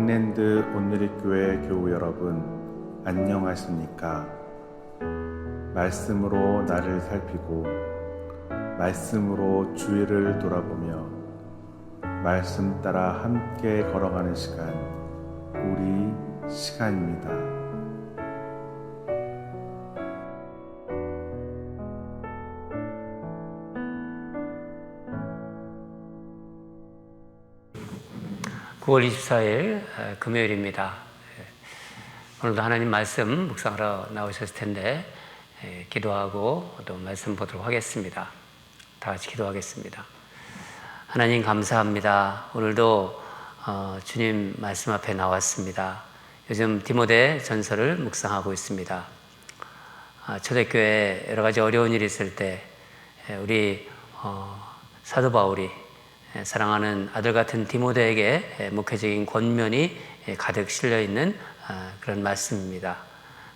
잉랜드 온누리교회 교우 여러분, 안녕하십니까? 말씀으로 나를 살피고 말씀으로 주위를 돌아보며 말씀 따라 함께 걸어가는 시간, 우리 시간입니다. (9월 24일) 금요일입니다. 오늘도 하나님 말씀 묵상하러 나오셨을 텐데 기도하고 또 말씀 보도록 하겠습니다. 다 같이 기도하겠습니다. 하나님 감사합니다. 오늘도 주님 말씀 앞에 나왔습니다. 요즘 디모데 전서를 묵상하고 있습니다. 초대교회에 여러 가지 어려운 일이 있을 때 우리 사도 바울이 사랑하는 아들 같은 디모데에게 목회적인 권면이 가득 실려있는 그런 말씀입니다.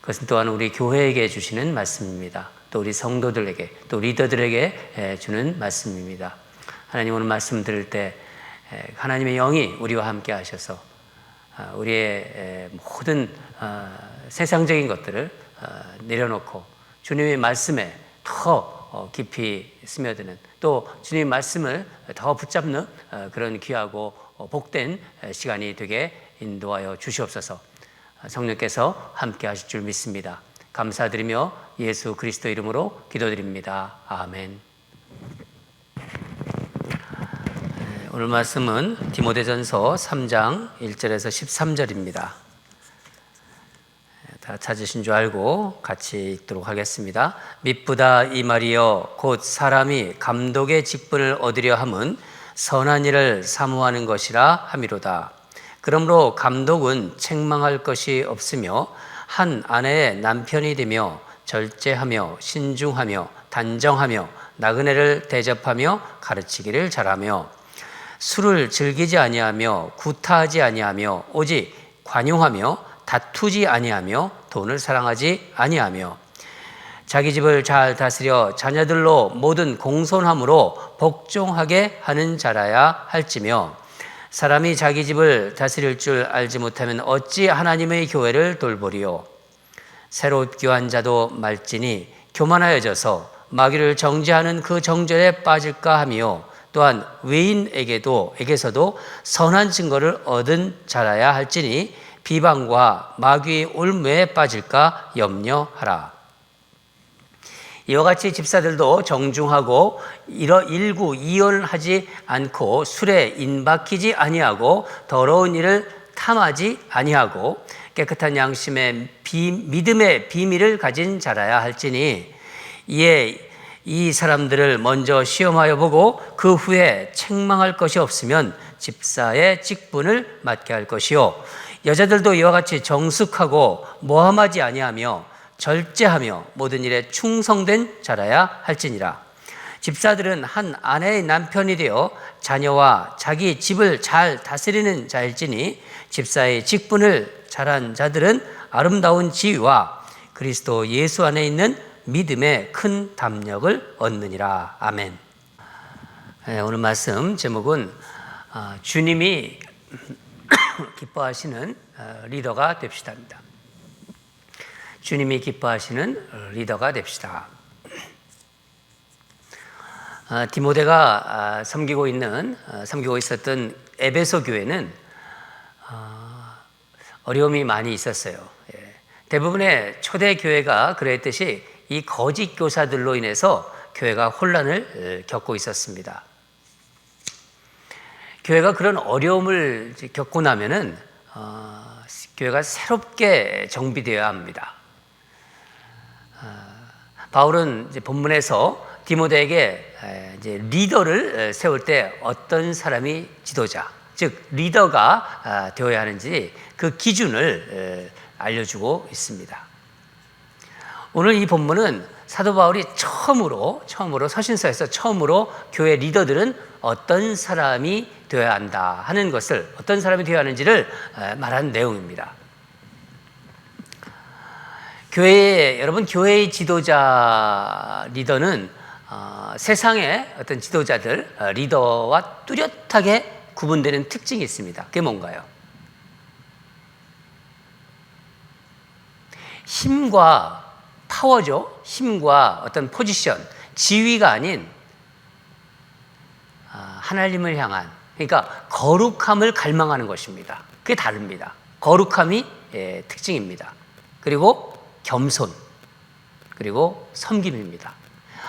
그것은 또한 우리 교회에게 주시는 말씀입니다. 또 우리 성도들에게, 또 리더들에게 주는 말씀입니다. 하나님 오늘 말씀 들을 때 하나님의 영이 우리와 함께 하셔서 우리의 모든 세상적인 것들을 내려놓고 주님의 말씀에 더 깊이 스며드는, 또 주님의 말씀을 더 붙잡는 그런 귀하고 복된 시간이 되게 인도하여 주시옵소서. 성령께서 함께 하실 줄 믿습니다. 감사드리며 예수 그리스도 이름으로 기도드립니다. 아멘. 오늘 말씀은 디모데전서 3장 1절에서 13절입니다. 다 찾으신 줄 알고 같이 읽도록 하겠습니다. mit보다 이 말이여 곧 사람이 감독의 직분을 얻으려 함은 선한 일을 사모하는 것이라 함이로다. 그러므로 감독은 책망할 것이 없으며 한 아내의 남편이 되며 절제하며 신중하며 단정하며 나그네를 대접하며 가르치기를 잘하며 술을 즐기지 아니하며 구타하지 아니하며 오직 관용하며 다투지 아니하며 돈을 사랑하지 아니하며 자기 집을 잘 다스려 자녀들로 모든 공손함으로 복종하게 하는 자라야 할지며 사람이 자기 집을 다스릴 줄 알지 못하면 어찌 하나님의 교회를 돌보리요. 새로 입교한 자도 말지니 교만하여져서 마귀를 정죄하는 그 정죄에 빠질까 하며 또한 외인에게서도 선한 증거를 얻은 자라야 할지니 비방과 마귀의 올무에 빠질까 염려하라. 이와 같이 집사들도 정중하고 일구이연하지 않고 술에 인박히지 아니하고 더러운 일을 탐하지 아니하고 깨끗한 양심의 믿음의 비밀을 가진 자라야 할지니 이에 이 사람들을 먼저 시험하여 보고 그 후에 책망할 것이 없으면 집사의 직분을 맡게 할 것이요. 여자들도 이와 같이 정숙하고 모함하지 아니하며 절제하며 모든 일에 충성된 자라야 할지니라. 집사들은 한 아내의 남편이 되어 자녀와 자기 집을 잘 다스리는 자일지니 집사의 직분을 잘한 자들은 아름다운 지위와 그리스도 예수 안에 있는 믿음의 큰 담력을 얻느니라. 아멘. 오늘 말씀 제목은 주님이 기뻐하시는 리더가 됩시다입니다. 주님이 기뻐하시는 리더가 됩시다. 디모데가 섬기고 있었던 에베소 교회는 어려움이 많이 있었어요. 대부분의 초대 교회가 그랬듯이 이 거짓 교사들로 인해서 교회가 혼란을 겪고 있었습니다. 교회가 그런 어려움을 겪고 나면은 교회가 새롭게 정비되어야 합니다. 바울은 이제 본문에서 디모데에게 이제 리더를 세울 때 어떤 사람이 지도자, 즉 리더가 되어야 하는지 그 기준을 알려주고 있습니다. 오늘 이 본문은 사도 바울이 처음으로 서신서에서 처음으로 교회 리더들은 어떤 사람이 되어야 한다 하는 것을, 어떤 사람이 되어야 하는지를 말하는 내용입니다. 여러분 교회의 지도자 리더는 세상의 어떤 지도자들 리더와 뚜렷하게 구분되는 특징이 있습니다. 그게 뭔가요? 힘과 파워죠. 힘과 어떤 포지션, 지위가 아닌 하나님을 향한, 그러니까 거룩함을 갈망하는 것입니다. 그게 다릅니다. 거룩함이 특징입니다. 그리고 겸손, 그리고 섬김입니다.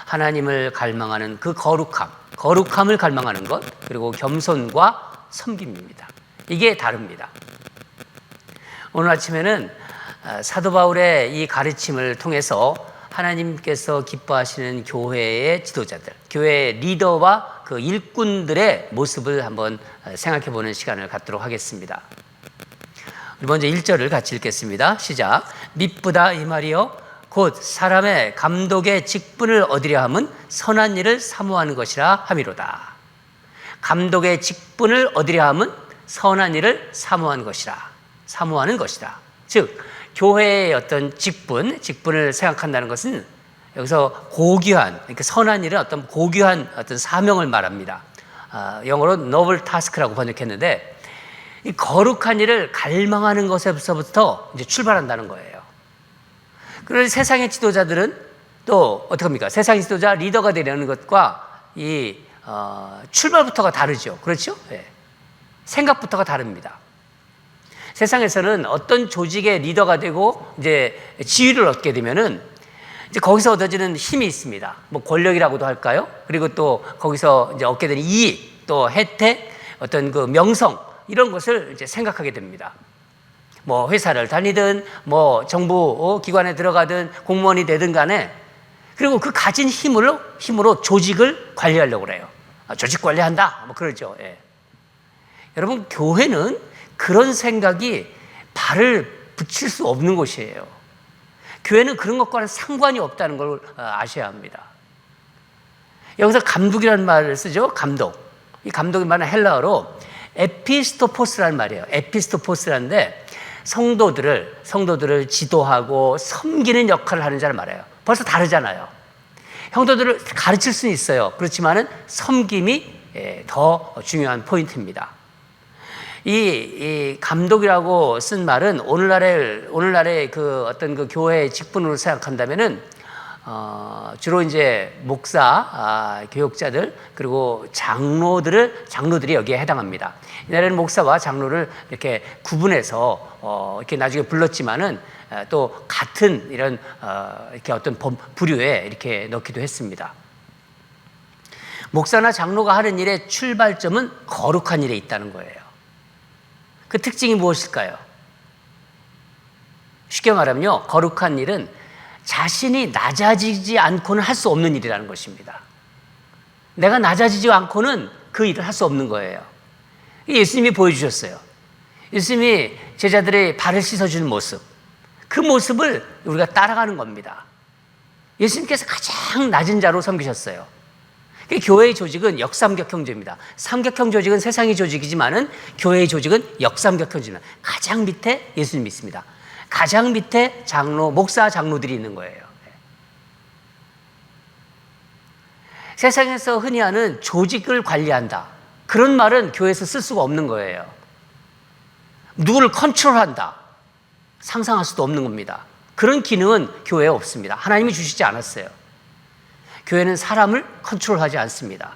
하나님을 갈망하는 그 거룩함을 갈망하는 것, 그리고 겸손과 섬김입니다. 이게 다릅니다. 오늘 아침에는 사도 바울의 이 가르침을 통해서 하나님께서 기뻐하시는 교회의 지도자들, 교회의 리더와 그 일꾼들의 모습을 한번 생각해 보는 시간을 갖도록 하겠습니다. 먼저 1절을 같이 읽겠습니다. 시작. 미쁘다 이 말이요 곧 사람의 감독의 직분을 얻으려 함은 선한 일을 사모하는 것이라 함이로다. 감독의 직분을 얻으려 함은 선한 일을 사모하는 것이다. 즉 교회의 어떤 직분을 생각한다는 것은 여기서 고귀한, 그러니까 선한 일은 어떤 고귀한 어떤 사명을 말합니다. 영어로 noble task라고 번역했는데, 이 거룩한 일을 갈망하는 것에서부터 이제 출발한다는 거예요. 그런데 세상의 지도자들은 또 어떻게 합니까? 세상의 지도자 리더가 되려는 것과 이 출발부터가 다르죠. 그렇죠? 네. 생각부터가 다릅니다. 세상에서는 어떤 조직의 리더가 되고 이제 지위를 얻게 되면은 이제 거기서 얻어지는 힘이 있습니다. 뭐 권력이라고도 할까요? 그리고 또 거기서 이제 얻게 되는 이익, 또 혜택, 어떤 그 명성, 이런 것을 이제 생각하게 됩니다. 뭐 회사를 다니든 뭐 정부 기관에 들어가든 공무원이 되든 간에, 그리고 그 가진 힘으로 조직을 관리하려고 그래요. 조직 관리한다 뭐 그러죠. 예. 여러분, 교회는 그런 생각이 발을 붙일 수 없는 곳이에요. 교회는 그런 것과는 상관이 없다는 걸 아셔야 합니다. 여기서 감독이라는 말을 쓰죠. 감독. 이 감독이 말은 헬라어로 에피스토포스라는 말이에요. 에피스토포스라는데 성도들을 지도하고 섬기는 역할을 하는 자를 말해요. 벌써 다르잖아요. 성도들을 가르칠 수는 있어요. 그렇지만은 섬김이 더 중요한 포인트입니다. 이 감독이라고 쓴 말은 오늘날의 그 어떤 그 교회의 직분으로 생각한다면은 주로 이제 목사, 교역자들, 그리고 장로들이 여기에 해당합니다. 옛날에는 목사와 장로를 이렇게 구분해서 이렇게 나중에 불렀지만은 또 같은 이런 이렇게 어떤 부류에 이렇게 넣기도 했습니다. 목사나 장로가 하는 일의 출발점은 거룩한 일에 있다는 거예요. 그 특징이 무엇일까요? 쉽게 말하면요, 거룩한 일은 자신이 낮아지지 않고는 할 수 없는 일이라는 것입니다. 내가 낮아지지 않고는 그 일을 할 수 없는 거예요. 예수님이 보여주셨어요. 예수님이 제자들의 발을 씻어주는 모습, 그 모습을 우리가 따라가는 겁니다. 예수님께서 가장 낮은 자로 섬기셨어요. 교회의 조직은 역삼각형제입니다. 삼각형 조직은 세상의 조직이지만은 교회의 조직은 역삼각형제입니다. 가장 밑에 예수님이 있습니다. 가장 밑에 목사, 장로들이 있는 거예요. 세상에서 흔히 하는 조직을 관리한다, 그런 말은 교회에서 쓸 수가 없는 거예요. 누구를 컨트롤한다, 상상할 수도 없는 겁니다. 그런 기능은 교회에 없습니다. 하나님이 주시지 않았어요. 교회는 사람을 컨트롤하지 않습니다.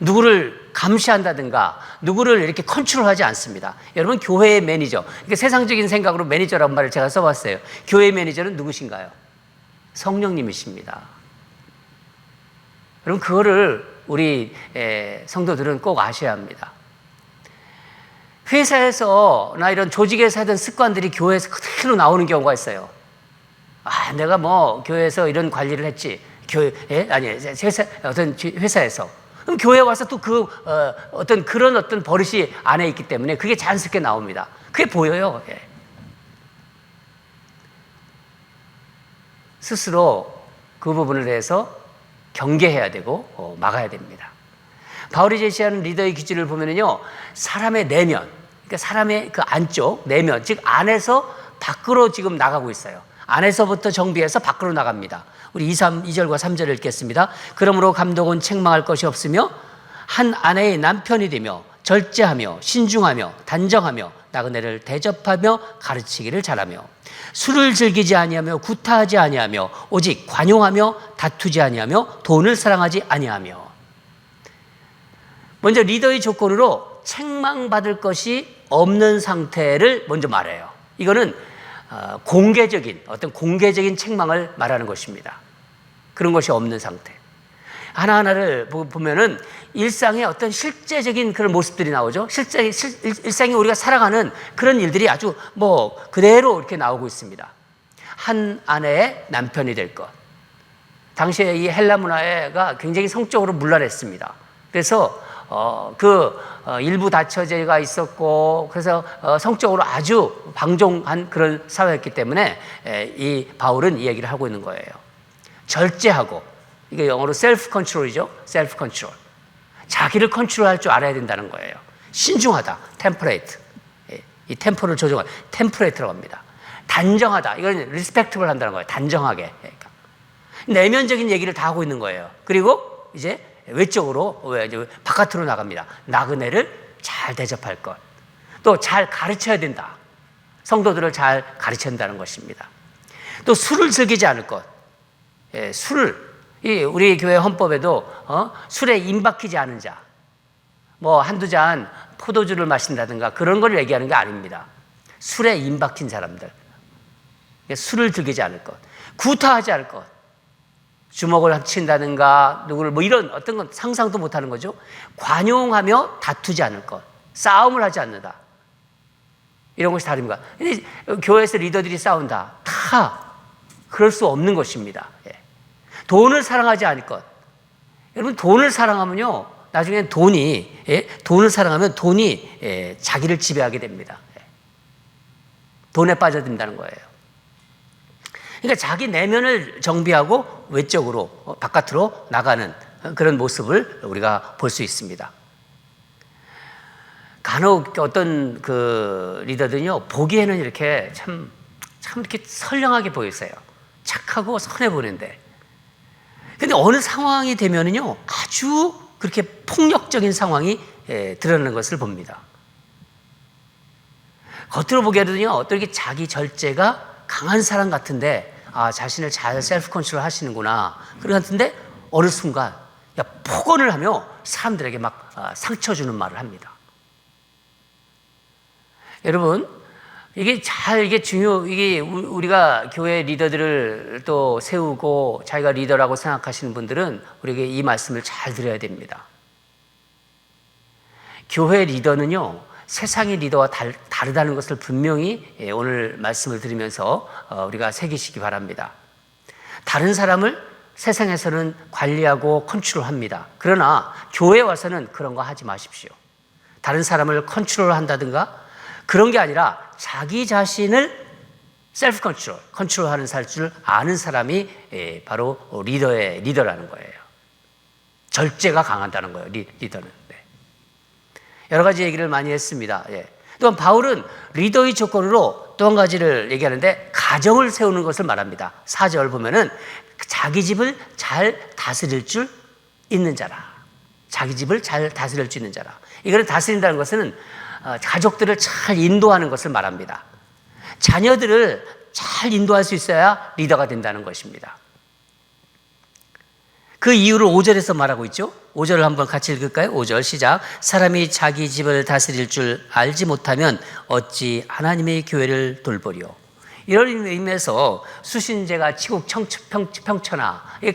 누구를 감시한다든가 누구를 이렇게 컨트롤하지 않습니다. 여러분, 교회의 매니저, 그러니까 세상적인 생각으로 매니저라는 말을 제가 써봤어요. 교회의 매니저는 누구신가요? 성령님이십니다. 여러분, 그거를 우리 성도들은 꼭 아셔야 합니다. 회사에서나 이런 조직에서 하던 습관들이 교회에서 그대로 나오는 경우가 있어요. 내가 뭐 교회에서 이런 관리를 했지, 어떤 회사에서. 그럼 교회에 와서 또 어떤 버릇이 안에 있기 때문에 그게 자연스럽게 나옵니다. 그게 보여요. 스스로 그 부분에 대해서 경계해야 되고 막아야 됩니다. 바울이 제시하는 리더의 기준을 보면요, 사람의 내면, 그러니까 사람의 그 안쪽 내면, 즉 안에서 밖으로 지금 나가고 있어요. 안에서부터 정비해서 밖으로 나갑니다. 우리 2절과 3절을 읽겠습니다. 그러므로 감독은 책망할 것이 없으며 한 아내의 남편이 되며 절제하며 신중하며 단정하며 나그네를 대접하며 가르치기를 잘하며 술을 즐기지 아니하며 구타하지 아니하며 오직 관용하며 다투지 아니하며 돈을 사랑하지 아니하며. 먼저 리더의 조건으로 책망받을 것이 없는 상태를 먼저 말해요. 이거는 어떤 공개적인 책망을 말하는 것입니다. 그런 것이 없는 상태. 하나하나를 보면은 일상의 어떤 실제적인 그런 모습들이 나오죠. 일상이 우리가 살아가는 그런 일들이 아주 그대로 이렇게 나오고 있습니다. 한 아내의 남편이 될 것. 당시에 이 헬라 문화가 굉장히 성적으로 문란했습니다. 그래서 일부 다처제가 있었고, 그래서 성적으로 아주 방종한 그런 사회였기 때문에 이 바울은 이 얘기를 하고 있는 거예요. 절제하고, 이게 영어로 셀프 컨트롤이죠. 셀프 컨트롤. 자기를 컨트롤할 줄 알아야 된다는 거예요. 신중하다. 템퍼레이트. 이 템포를 조정하다. 템퍼레이트라고 합니다. 단정하다. 이건 리스펙트를 한다는 거예요. 단정하게. 그러니까 내면적인 얘기를 다 하고 있는 거예요. 그리고 이제 외적으로 바깥으로 나갑니다. 나그네를 잘 대접할 것. 또 잘 가르쳐야 된다. 성도들을 잘 가르쳐야 한다는 것입니다. 또 술을 즐기지 않을 것. 술을 우리 교회 헌법에도 술에 임박히지 않은 자, 한두 잔 포도주를 마신다든가 그런 걸 얘기하는 게 아닙니다. 술에 임박힌 사람들, 술을 즐기지 않을 것, 구타하지 않을 것, 주먹을 친다든가 누구를 이런 어떤 건 상상도 못하는 거죠. 관용하며 다투지 않을 것, 싸움을 하지 않는다. 이런 것이 다릅니다. 교회에서 리더들이 싸운다. 다 그럴 수 없는 것입니다. 돈을 사랑하지 않을 것. 여러분, 돈을 사랑하면요, 나중에 돈을 사랑하면 돈이 자기를 지배하게 됩니다. 돈에 빠져든다는 거예요. 그러니까 자기 내면을 정비하고 외적으로, 바깥으로 나가는 그런 모습을 우리가 볼 수 있습니다. 간혹 어떤 리더들은요, 보기에는 이렇게 참 이렇게 선량하게 보이세요. 착하고 선해 보이는데. 근데 어느 상황이 되면은요, 아주 그렇게 폭력적인 상황이 드러나는 것을 봅니다. 겉으로 보기에는요, 어떤 게 자기 절제가 강한 사람 같은데, 자신을 잘 셀프 컨트롤 하시는구나. 그런 것 같은데, 어느 순간, 폭언을 하며 사람들에게 막 상처 주는 말을 합니다. 여러분, 이게 우리가 교회 리더들을 또 세우고 자기가 리더라고 생각하시는 분들은 우리에게 이 말씀을 잘 들어야 됩니다. 교회 리더는요, 세상의 리더와 다르다는 것을 분명히 오늘 말씀을 들으면서 우리가 새기시기 바랍니다. 다른 사람을 세상에서는 관리하고 컨트롤합니다. 그러나 교회에 와서는 그런 거 하지 마십시오. 다른 사람을 컨트롤한다든가 그런 게 아니라 자기 자신을 셀프 컨트롤하는 줄 아는 사람이 바로 리더라는 거예요. 절제가 강하다는 거예요. 리더는. 여러 가지 얘기를 많이 했습니다. 또한 바울은 리더의 조건으로 또 한 가지를 얘기하는데 가정을 세우는 것을 말합니다. 4절 보면은 자기 집을 잘 다스릴 줄 있는 자라. 자기 집을 잘 다스릴 줄 있는 자라. 이거를 다스린다는 것은 가족들을 잘 인도하는 것을 말합니다. 자녀들을 잘 인도할 수 있어야 리더가 된다는 것입니다. 그 이유를 5절에서 말하고 있죠. 5절을 한번 같이 읽을까요? 5절 시작. 사람이 자기 집을 다스릴 줄 알지 못하면 어찌 하나님의 교회를 돌보리요. 이런 의미에서 수신제가 치국 평천하, 이게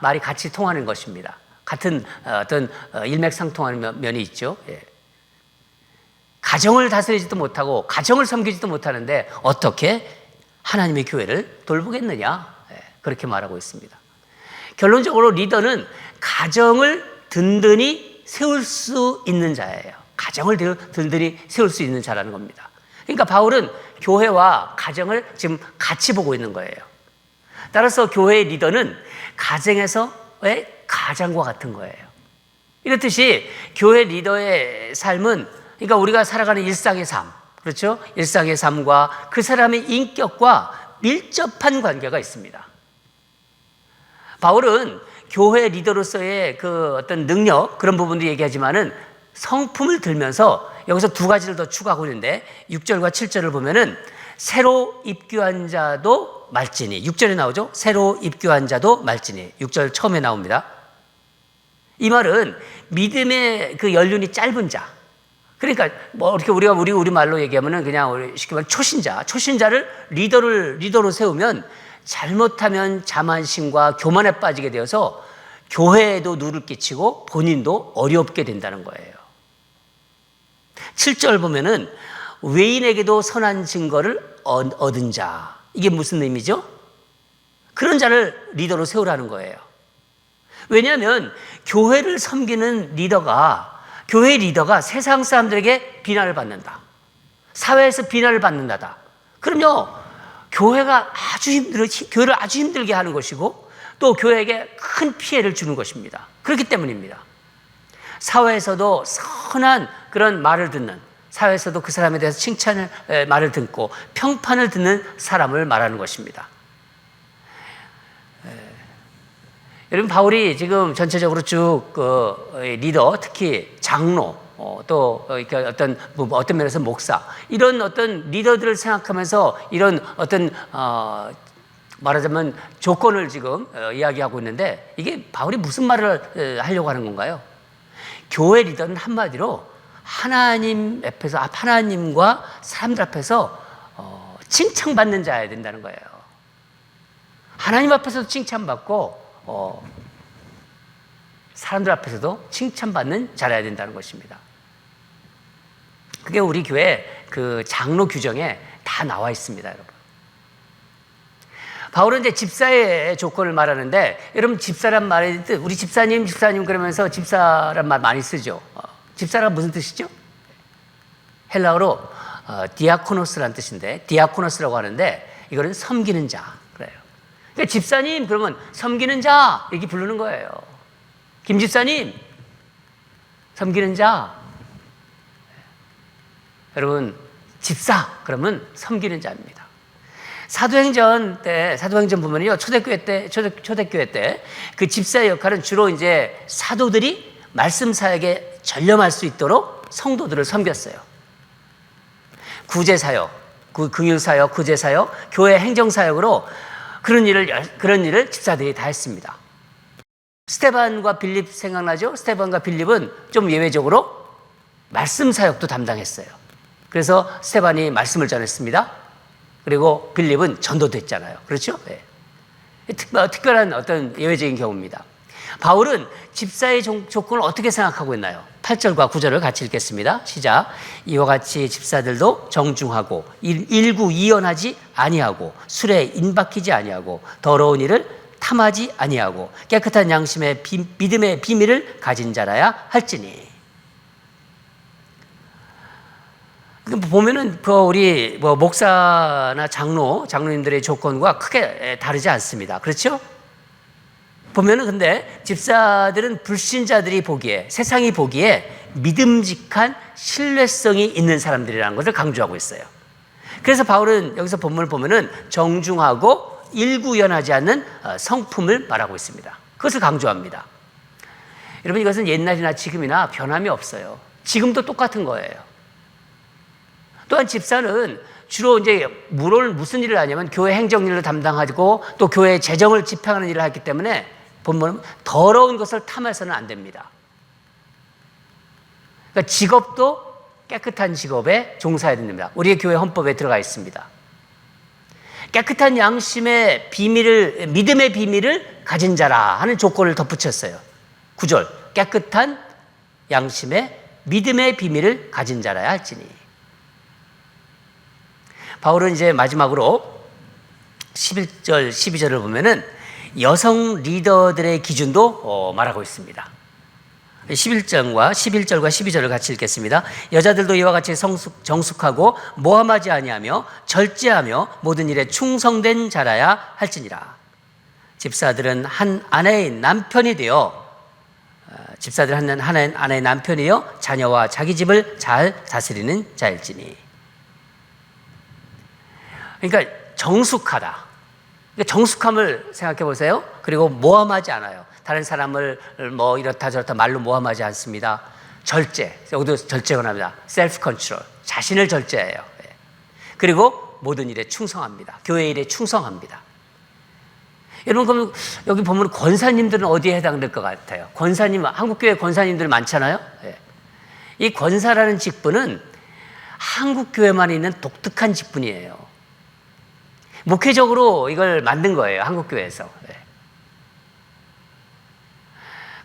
말이 같이 통하는 것입니다. 같은 어떤 일맥상통하는 면이 있죠. 가정을 다스리지도 못하고 가정을 섬기지도 못하는데 어떻게 하나님의 교회를 돌보겠느냐, 그렇게 말하고 있습니다. 결론적으로 리더는 가정을 든든히 세울 수 있는 자예요. 가정을 든든히 세울 수 있는 자라는 겁니다. 그러니까 바울은 교회와 가정을 지금 같이 보고 있는 거예요. 따라서 교회의 리더는 가정에서의 가장과 같은 거예요. 이렇듯이 교회 리더의 삶은, 그러니까 우리가 살아가는 일상의 삶, 그렇죠? 일상의 삶과 그 사람의 인격과 밀접한 관계가 있습니다. 바울은 교회 리더로서의 그 어떤 능력, 그런 부분도 얘기하지만은 성품을 들면서 여기서 두 가지를 더 추가하고 있는데 6절과 7절을 보면은 새로 입교한 자도 말지니 6절에 나오죠. 새로 입교한 자도 말지니 6절 처음에 나옵니다. 이 말은 믿음의 그 연륜이 짧은 자. 그러니까 뭐 이렇게 우리 말로 얘기하면은 그냥 쉽게 말하면 초신자를 리더로 세우면 잘못하면 자만심과 교만에 빠지게 되어서 교회에도 누를 끼치고 본인도 어렵게 된다는 거예요. 7절 보면은 외인에게도 선한 증거를 얻은 자. 이게 무슨 의미죠? 그런 자를 리더로 세우라는 거예요. 왜냐하면 교회를 섬기는 교회 리더가 세상 사람들에게 비난을 받는다. 사회에서 비난을 받는다다. 그럼요, 교회를 아주 힘들게 하는 것이고 또 교회에게 큰 피해를 주는 것입니다. 그렇기 때문입니다. 사회에서도 선한 그런 말을 듣는, 사회에서도 그 사람에 대해서 말을 듣고 평판을 듣는 사람을 말하는 것입니다. 여러분, 바울이 지금 전체적으로 쭉 리더, 특히 장로, 또 어떤 면에서 목사, 이런 어떤 리더들을 생각하면서 이런 어떤 말하자면 조건을 지금 이야기하고 있는데, 이게 바울이 무슨 말을 하려고 하는 건가요? 교회 리더는 한마디로 하나님 앞에서, 하나님과 사람들 앞에서 칭찬받는 자여야 된다는 거예요. 하나님 앞에서도 칭찬받고 사람들 앞에서도 칭찬받는 자라야 된다는 것입니다. 그게 우리 교회 그 장로 규정에 다 나와 있습니다, 여러분. 바울은 이제 집사의 조건을 말하는데, 여러분, 집사란 말의 뜻, 우리 집사님 그러면서 집사란 말 많이 쓰죠. 집사란 무슨 뜻이죠? 헬라어로 디아코노스라는 뜻인데, 디아코노스라고 하는데, 이거는 섬기는 자. 그래요. 그러니까 집사님 그러면 섬기는 자 이렇게 부르는 거예요. 김 집사님 섬기는 자. 여러분, 집사 그러면 섬기는 자입니다. 사도행전 보면요, 초대교회 때 그 집사의 역할은 주로 이제 사도들이 말씀 사역에 전념할 수 있도록 성도들을 섬겼어요. 구제사역, 긍휼사역, 구제사역, 교회 행정사역으로 그런 일을 집사들이 다 했습니다. 스데반과 빌립 생각나죠? 스데반과 빌립은 좀 예외적으로 말씀 사역도 담당했어요. 그래서 스데반이 말씀을 전했습니다. 그리고 빌립은 전도됐잖아요. 그렇죠? 네. 특별한 어떤 예외적인 경우입니다. 바울은 집사의 조건을 어떻게 생각하고 있나요? 8절과 9절을 같이 읽겠습니다. 시작. 이와 같이 집사들도 정중하고 일구이연하지 아니하고 술에 인박히지 아니하고 더러운 일을 탐하지 아니하고 깨끗한 양심의 믿음의 비밀을 가진 자라야 할지니. 보면은 우리 목사나 장로님들의 조건과 크게 다르지 않습니다. 그렇죠? 보면은 근데 집사들은 불신자들이 보기에, 세상이 보기에 믿음직한 신뢰성이 있는 사람들이라는 것을 강조하고 있어요. 그래서 바울은 여기서 본문을 보면은 정중하고 일구연하지 않는 성품을 말하고 있습니다. 그것을 강조합니다. 여러분, 이것은 옛날이나 지금이나 변함이 없어요. 지금도 똑같은 거예요. 또한 집사는 주로 이제 무슨 일을 하냐면 교회 행정 일을 담당하고 또 교회 재정을 집행하는 일을 하기 때문에 보면 더러운 것을 탐해서는 안 됩니다. 그러니까 직업도 깨끗한 직업에 종사해야 됩니다. 우리의 교회 헌법에 들어가 있습니다. 깨끗한 양심의 비밀을, 믿음의 비밀을 가진 자라 하는 조건을 덧붙였어요. 9절. 깨끗한 양심의 믿음의 비밀을 가진 자라야 할지니. 바울은 이제 마지막으로 11절, 12절을 보면은 여성 리더들의 기준도 말하고 있습니다. 11절과 12절을 같이 읽겠습니다. 여자들도 이와 같이 정숙하고 모함하지 아니하며 절제하며 모든 일에 충성된 자라야 할지니라. 집사들은 한 아내의 남편이 되어 자녀와 자기 집을 잘 다스리는 자일지니. 그러니까 정숙하다. 정숙함을 생각해 보세요. 그리고 모함하지 않아요. 다른 사람을 이렇다 저렇다 말로 모함하지 않습니다. 절제, 여기도 절제가 나옵니다. 셀프 컨트롤, 자신을 절제해요. 예. 그리고 모든 일에 충성합니다. 교회 일에 충성합니다. 여러분, 그럼 여기 보면 권사님들은 어디에 해당될 것 같아요? 권사님, 한국교회 권사님들 많잖아요. 예. 이 권사라는 직분은 한국교회만 있는 독특한 직분이에요. 목회적으로 이걸 만든 거예요, 한국교회에서. 예.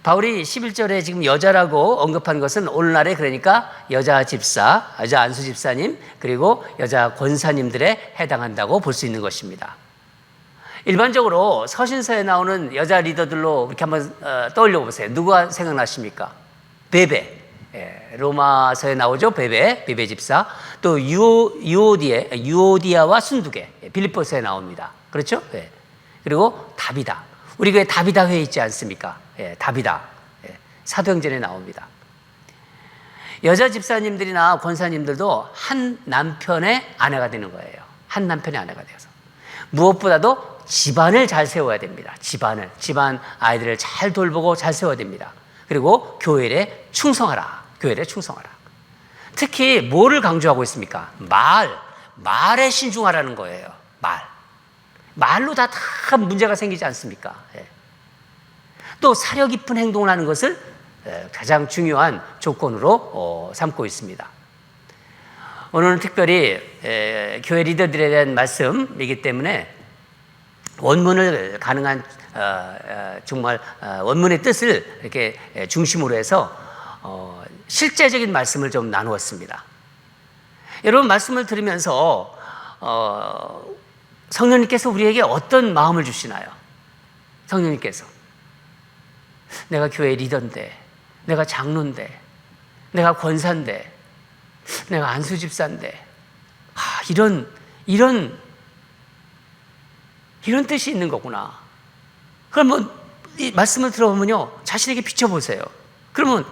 바울이 11절에 지금 여자라고 언급한 것은 오늘날에 그러니까 여자 집사, 여자 안수 집사님, 그리고 여자 권사님들에 해당한다고 볼 수 있는 것입니다. 일반적으로 서신서에 나오는 여자 리더들로 이렇게 한번 떠올려 보세요. 누가 생각나십니까? 베베. 예, 로마서에 나오죠. 베베 집사. 또 유오디아와 순두계. 빌립보서에 나옵니다. 그렇죠? 예. 그리고 다비다. 우리 교회 다비다 회에 있지 않습니까? 예, 다비다. 예, 사도행전에 나옵니다. 여자 집사님들이나 권사님들도 한 남편의 아내가 되는 거예요. 한 남편의 아내가 되어서. 무엇보다도 집안을 잘 세워야 됩니다. 집안 아이들을 잘 돌보고 잘 세워야 됩니다. 그리고 교회에 충성하라. 교회에 충성하라. 특히 뭐를 강조하고 있습니까? 말에 신중하라는 거예요. 말로 다 문제가 생기지 않습니까? 예. 또 사려 깊은 행동을 하는 것을 가장 중요한 조건으로 삼고 있습니다. 오늘은 특별히 교회 리더들에 대한 말씀이기 때문에 원문을 가능한 정말 원문의 뜻을 이렇게 중심으로 해서 실제적인 말씀을 좀 나누었습니다. 여러분, 말씀을 들으면서 성령님께서 우리에게 어떤 마음을 주시나요? 성령님께서 내가 교회 리더인데, 내가 장로인데, 내가 권사인데, 내가 안수집사인데, 이런 뜻이 있는 거구나. 그러면 이 말씀을 들어보면요, 자신에게 비춰보세요. 그러면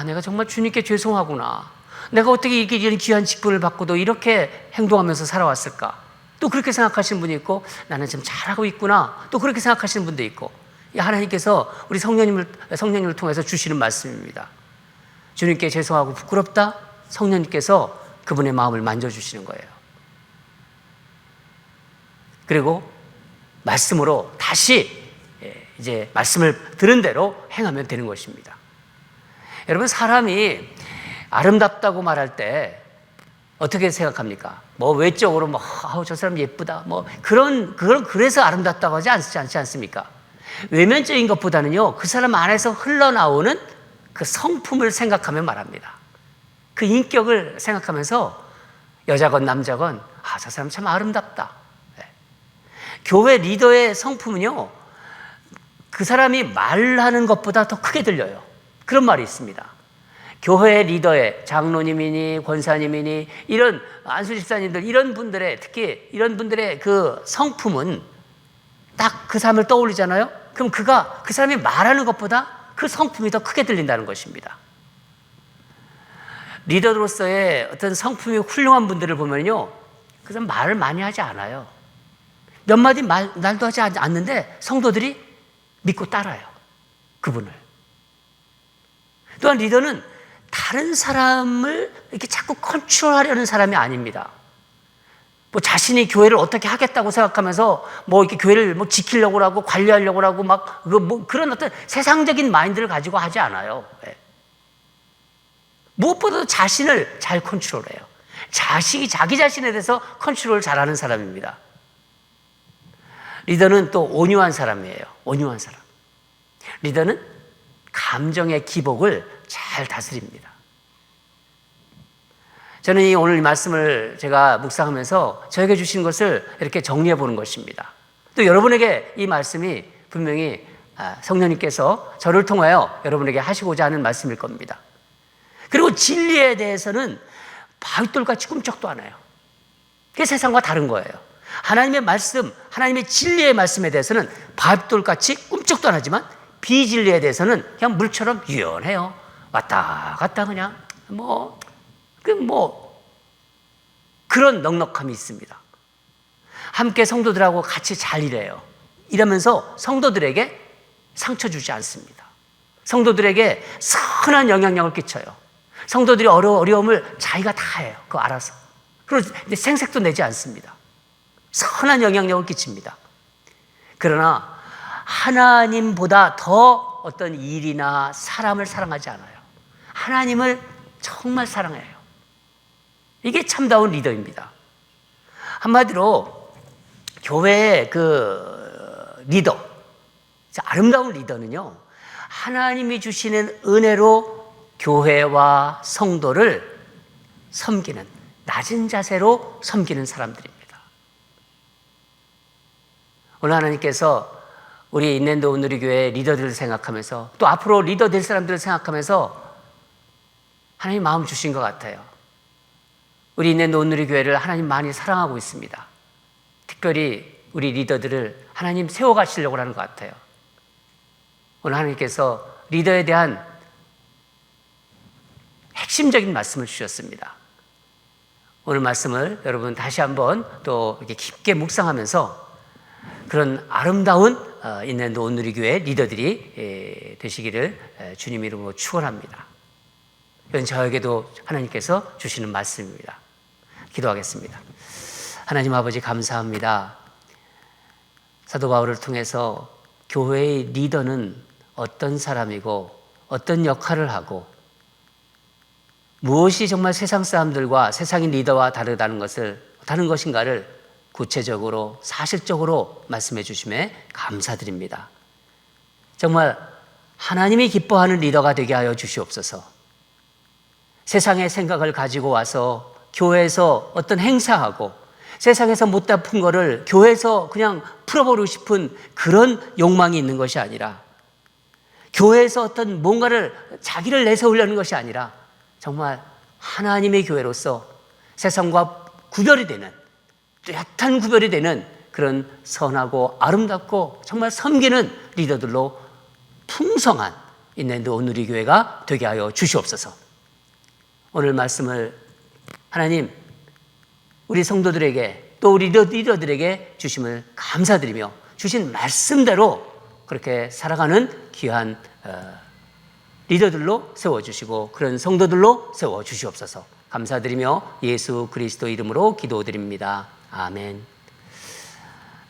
내가 정말 주님께 죄송하구나. 내가 어떻게 이런 귀한 직분을 받고도 이렇게 행동하면서 살아왔을까? 또 그렇게 생각하시는 분이 있고, 나는 지금 잘하고 있구나. 또 그렇게 생각하시는 분도 있고, 하나님께서 우리 성령님을 통해서 주시는 말씀입니다. 주님께 죄송하고 부끄럽다? 성령님께서 그분의 마음을 만져주시는 거예요. 그리고 말씀으로 다시 이제 말씀을 들은 대로 행하면 되는 것입니다. 여러분, 사람이 아름답다고 말할 때 어떻게 생각합니까? 뭐 외적으로 저 사람 예쁘다, 그래서 아름답다고 하지 않지 않습니까? 외면적인 것보다는요, 그 사람 안에서 흘러나오는 그 성품을 생각하며 말합니다. 그 인격을 생각하면서 여자건 남자건 저 사람 참 아름답다. 교회 리더의 성품은요, 그 사람이 말하는 것보다 더 크게 들려요. 그런 말이 있습니다. 교회 리더의 장로님이니 권사님이니 이런 안수집사님들, 특히 이런 분들의 그 성품은 딱 그 사람을 떠올리잖아요. 그럼 그 사람이 말하는 것보다 그 성품이 더 크게 들린다는 것입니다. 리더로서의 어떤 성품이 훌륭한 분들을 보면요, 그 사람 말을 많이 하지 않아요. 몇 마디 말도 하지 않는데 성도들이 믿고 따라요, 그분을. 또한 리더는 다른 사람을 이렇게 자꾸 컨트롤하려는 사람이 아닙니다. 자신이 교회를 어떻게 하겠다고 생각하면서 이렇게 교회를 지키려고 하고 관리하려고 하고 그런 어떤 세상적인 마인드를 가지고 하지 않아요. 무엇보다도 자신을 잘 컨트롤해요. 자기 자신에 대해서 컨트롤을 잘하는 사람입니다. 리더는 또 온유한 사람이에요. 온유한 사람. 리더는 감정의 기복을 잘 다스립니다. 저는 오늘 이 말씀을 제가 묵상하면서 저에게 주신 것을 이렇게 정리해 보는 것입니다. 또 여러분에게 이 말씀이 분명히 성령님께서 저를 통하여 여러분에게 하시고자 하는 말씀일 겁니다. 그리고 진리에 대해서는 바윗돌같이 꿈쩍도 안 해요. 그게 세상과 다른 거예요. 하나님의 말씀, 하나님의 진리의 말씀에 대해서는 바윗돌같이 꿈쩍도 안 하지만 비진리에 대해서는 그냥 물처럼 유연해요. 왔다 갔다 그냥 그런 넉넉함이 있습니다. 함께 성도들하고 같이 잘 일해요. 이러면서 성도들에게 상처 주지 않습니다. 성도들에게 선한 영향력을 끼쳐요. 성도들이 어려움을 자기가 다 해요. 그거 알아서. 그런데 생색도 내지 않습니다. 선한 영향력을 끼칩니다. 그러나 하나님보다 더 어떤 일이나 사람을 사랑하지 않아요. 하나님을 정말 사랑해요. 이게 참다운 리더입니다. 한마디로 교회의 그 리더, 아름다운 리더는요, 하나님이 주시는 은혜로 교회와 성도를 섬기는, 낮은 자세로 섬기는 사람들입니다. 오늘 하나님께서 우리 인랜드 온누리 교회 리더들을 생각하면서 또 앞으로 리더 될 사람들을 생각하면서 하나님 마음 주신 것 같아요. 우리 인랜드 온누리 교회를 하나님 많이 사랑하고 있습니다. 특별히 우리 리더들을 하나님 세워가시려고 하는 것 같아요. 오늘 하나님께서 리더에 대한 핵심적인 말씀을 주셨습니다. 오늘 말씀을 여러분 다시 한번 또 이렇게 깊게 묵상하면서 그런 아름다운 인랜드 온누리 교회 리더들이 되시기를 주님 이름으로 축원합니다. 이건 저에게도 하나님께서 주시는 말씀입니다. 기도하겠습니다. 하나님 아버지 감사합니다. 사도 바울을 통해서 교회의 리더는 어떤 사람이고 어떤 역할을 하고 무엇이 정말 세상 사람들과 세상의 리더와 다른 것인가를 구체적으로 사실적으로 말씀해 주심에 감사드립니다. 정말 하나님이 기뻐하는 리더가 되게 하여 주시옵소서. 세상의 생각을 가지고 와서 교회에서 어떤 행사하고 세상에서 못다 푼 거를 교회에서 그냥 풀어버리고 싶은 그런 욕망이 있는 것이 아니라 교회에서 어떤 뭔가를 자기를 내세우려는 것이 아니라 정말 하나님의 교회로서 세상과 구별이 되는 뚜렷한 구별이 되는 그런 선하고 아름답고 정말 섬기는 리더들로 풍성한 인랜드 온누리 교회가 되게 하여 주시옵소서. 오늘 말씀을 하나님 우리 성도들에게 또 우리 리더들에게 주심을 감사드리며 주신 말씀대로 그렇게 살아가는 귀한 리더들로 세워주시고 그런 성도들로 세워주시옵소서. 감사드리며 예수 그리스도 이름으로 기도드립니다. 아멘.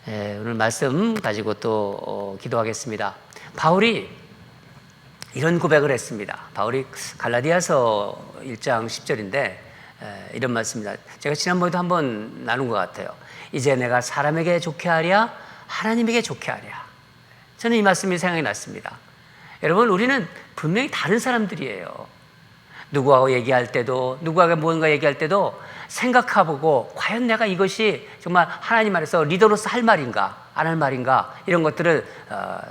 오늘 말씀 가지고 또 기도하겠습니다. 바울이 이런 고백을 했습니다. 바울이 갈라디아서 1장 10절인데 이런 말씀입니다. 제가 지난번에도 한번 나눈 것 같아요. 이제 내가 사람에게 좋게 하랴 하나님에게 좋게 하랴. 저는 이 말씀이 생각이 났습니다. 여러분 우리는 분명히 다른 사람들이에요. 누구하고 얘기할 때도 누구하고 뭔가 얘기할 때도 생각해보고 과연 내가 이것이 정말 하나님 안에서 리더로서 할 말인가 안 할 말인가 이런 것들을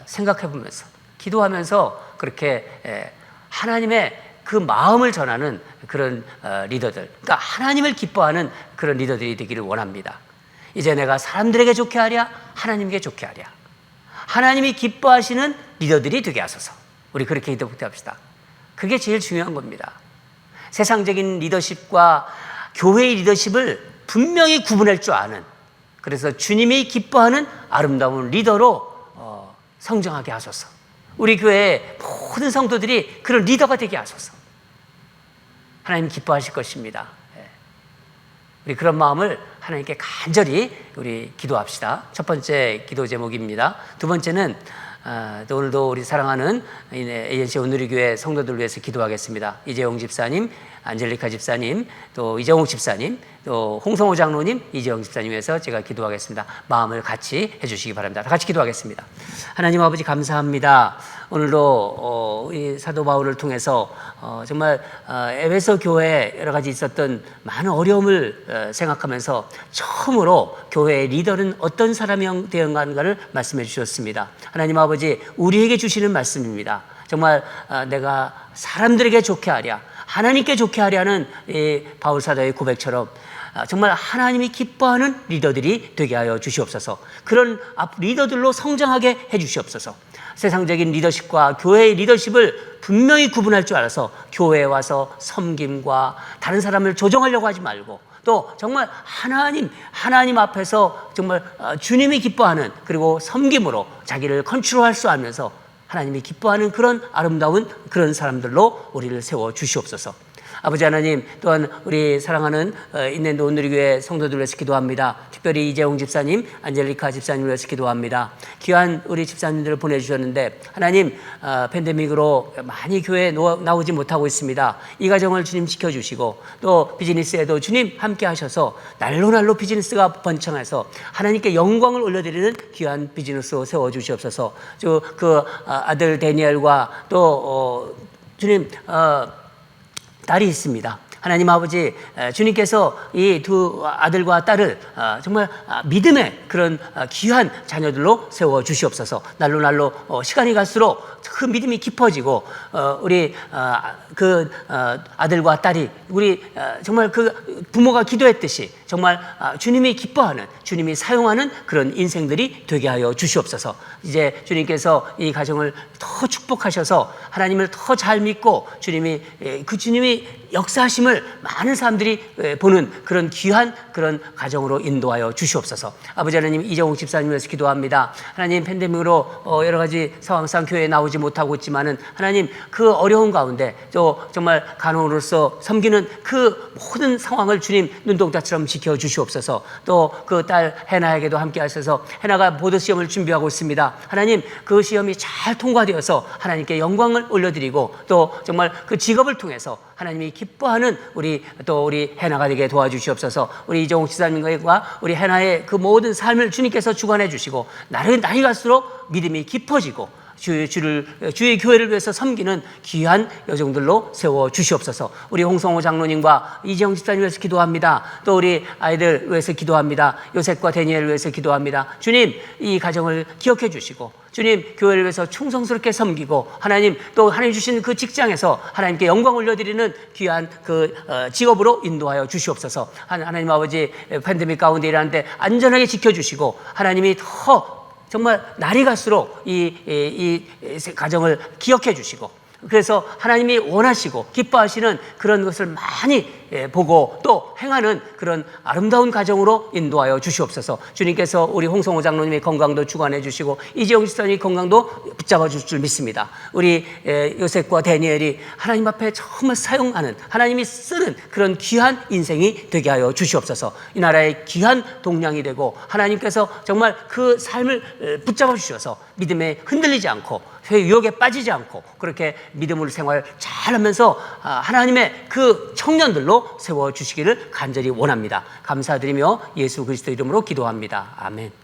생각해보면서 기도하면서 그렇게 하나님의 그 마음을 전하는 그런 리더들, 그러니까 하나님을 기뻐하는 그런 리더들이 되기를 원합니다. 이제 내가 사람들에게 좋게 하랴 하나님에게 좋게 하랴. 하나님이 기뻐하시는 리더들이 되게 하소서. 우리 그렇게 기도합시다. 그게 제일 중요한 겁니다. 세상적인 리더십과 교회의 리더십을 분명히 구분할 줄 아는, 그래서 주님이 기뻐하는 아름다운 리더로 성장하게 하소서. 우리 교회의 모든 성도들이 그런 리더가 되게 하소서. 하나님 기뻐하실 것입니다. 우리 그런 마음을 하나님께 간절히 우리 기도합시다. 첫 번째 기도 제목입니다. 두 번째는 또 오늘도 우리 사랑하는 ANC 온누리 교회 성도들을 위해서 기도하겠습니다. 이재용 집사님, 안젤리카 집사님, 또 이정욱 집사님, 또 홍성호 장로님, 이재용 집사님 위해서 제가 기도하겠습니다. 마음을 같이 해주시기 바랍니다. 다 같이 기도하겠습니다. 하나님 아버지 감사합니다. 오늘도 이 사도 바울을 통해서 정말 에베소 교회에 여러 가지 있었던 많은 어려움을 생각하면서 처음으로 교회의 리더는 어떤 사람이 되어가는가를 말씀해 주셨습니다. 하나님 아버지 우리에게 주시는 말씀입니다. 정말 내가 사람들에게 좋게 하랴 하나님께 좋게 하려는 바울 사도의 고백처럼 정말 하나님이 기뻐하는 리더들이 되게 하여 주시옵소서. 그런 리더들로 성장하게 해 주시옵소서. 세상적인 리더십과 교회의 리더십을 분명히 구분할 줄 알아서 교회에 와서 섬김과 다른 사람을 조정하려고 하지 말고 또 정말 하나님 앞에서 정말 주님이 기뻐하는 그리고 섬김으로 자기를 컨트롤할 수 알면서 하나님이 기뻐하는 그런 아름다운 그런 사람들로 우리를 세워 주시옵소서. 아버지 하나님, 또한 우리 사랑하는 인랜드 온누리교회 성도들 위해서 기도합니다. 특별히 이재홍 집사님, 안젤리카 집사님 위해서 기도합니다. 귀한 우리 집사님들을 보내주셨는데 하나님, 팬데믹으로 많이 교회에 나오지 못하고 있습니다. 이 가정을 주님 지켜주시고 또 비즈니스에도 주님 함께 하셔서 날로 비즈니스가 번창해서 하나님께 영광을 올려드리는 귀한 비즈니스로 세워주시옵소서. 그 아들 데니엘과 또 주님 딸이 있습니다. 하나님 아버지, 주님께서 이 두 아들과 딸을 정말 믿음의 그런 귀한 자녀들로 세워 주시옵소서. 날로 시간이 갈수록 그 믿음이 깊어지고 우리 그 아들과 딸이 우리 정말 그 부모가 기도했듯이 정말 주님이 기뻐하는, 주님이 사용하는 그런 인생들이 되게 하여 주시옵소서. 이제 주님께서 이 가정을 더 축복하셔서 하나님을 더 잘 믿고 주님이 역사하심을 많은 사람들이 보는 그런 귀한 그런 가정으로 인도하여 주시옵소서. 아버지 하나님, 이정욱 집사님 위해서 기도합니다. 하나님, 팬데믹으로 여러 가지 상황상 교회에 나오지 못하고 있지만은 하나님, 그 어려운 가운데 또 정말 간호로서 섬기는 그 모든 상황을 주님 눈동자처럼 지켜 주시옵소서. 또 그 딸 해나에게도 함께 하셔서 해나가 보드 시험을 준비하고 있습니다. 하나님, 그 시험이 잘 통과되어서 하나님께 영광을 올려드리고 또 정말 그 직업을 통해서 하나님이 기뻐하는 우리 해나가 되게 도와주시옵소서. 우리 이정욱 지사님과 우리 해나의 그 모든 삶을 주님께서 주관해 주시고 나이 갈수록 믿음이 깊어지고 주의 교회를 위해서 섬기는 귀한 여정들로 세워 주시옵소서. 우리 홍성호 장로님과 이재영 집사님 위해서 기도합니다. 또 우리 아이들 위해서 기도합니다. 요셉과 데니엘을 위해서 기도합니다. 주님, 이 가정을 기억해 주시고 주님, 교회를 위해서 충성스럽게 섬기고 하나님, 또 하나님 주신 그 직장에서 하나님께 영광 올려드리는 귀한 그 직업으로 인도하여 주시옵소서. 하나님 아버지, 팬데믹 가운데 일하는데 안전하게 지켜주시고 하나님이 더 정말 날이 갈수록 이 가정을 기억해 주시고 그래서 하나님이 원하시고 기뻐하시는 그런 것을 많이 보고 또 행하는 그런 아름다운 가정으로 인도하여 주시옵소서. 주님께서 우리 홍성호 장로님의 건강도 주관해 주시고 이재용 집사님의 건강도 붙잡아 주실 줄 믿습니다. 우리 요셉과 데니엘이 하나님 앞에 정말 사용하는, 하나님이 쓰는 그런 귀한 인생이 되게 하여 주시옵소서. 이 나라의 귀한 동량이 되고 하나님께서 정말 그 삶을 붙잡아 주셔서 믿음에 흔들리지 않고 유혹에 빠지지 않고 그렇게 믿음으로 생활 잘하면서 하나님의 그 청년들로 세워주시기를 간절히 원합니다. 감사드리며 예수 그리스도 이름으로 기도합니다. 아멘.